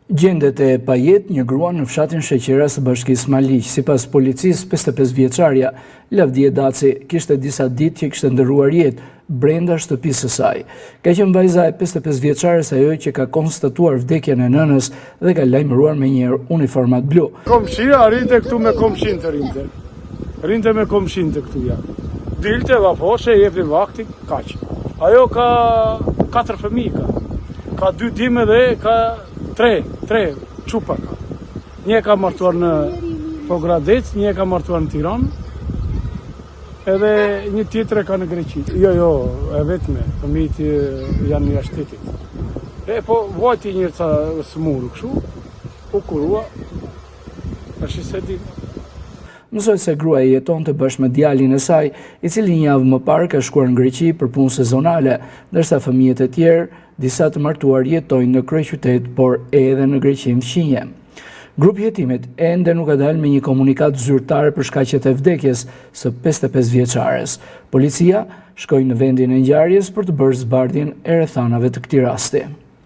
Gjendet e pajet një grua në fshatin Sheqeras së Bashkisë Maliq. Sipas policisë, 55 vjeçarja Lavdije Daci kishte disa ditë që kishte ndërruar jetë brenda shtëpisë së saj. Ka qenë vajza e 55 vjeçares ajo që ka konstatuar vdekjen e nënës dhe ka lajmëruar me një uniformat blu. Komshia rinte këtu me komshin të rinte. Rinte me komshin të këtu ja. Dilte vafoshe, jepni vakti, kaq. Ajo ka 4 fëmijë ka 2 dime dhe ka 3 qupa ka. Një ka martuar në Pogradec, një ka martuar në Tiranë, edhe një tjetër ka në Greqi. Jo, e vetme, fëmijët janë një shtetit. Po vajti një ca smuru kështu, u kurua, është se di. Mësoj se gruaja jetonte bashkë me djalin e saj, i cili një javë më parë ka shkuar në Greqi për punë sezonale, ndërsa fëmijët e tjerë, disa të martuar jetojnë në kryeqytet, por edhe në Greqinë Fqinje. Grupi i hetimit ende nuk ka dalë me një komunikat zyrtar për shkaqet e vdekjes së 55 vjeçares. Policia shkoi në vendin e ngjarjes për të bërë zbardhjen e rrethanave të këtij rasti.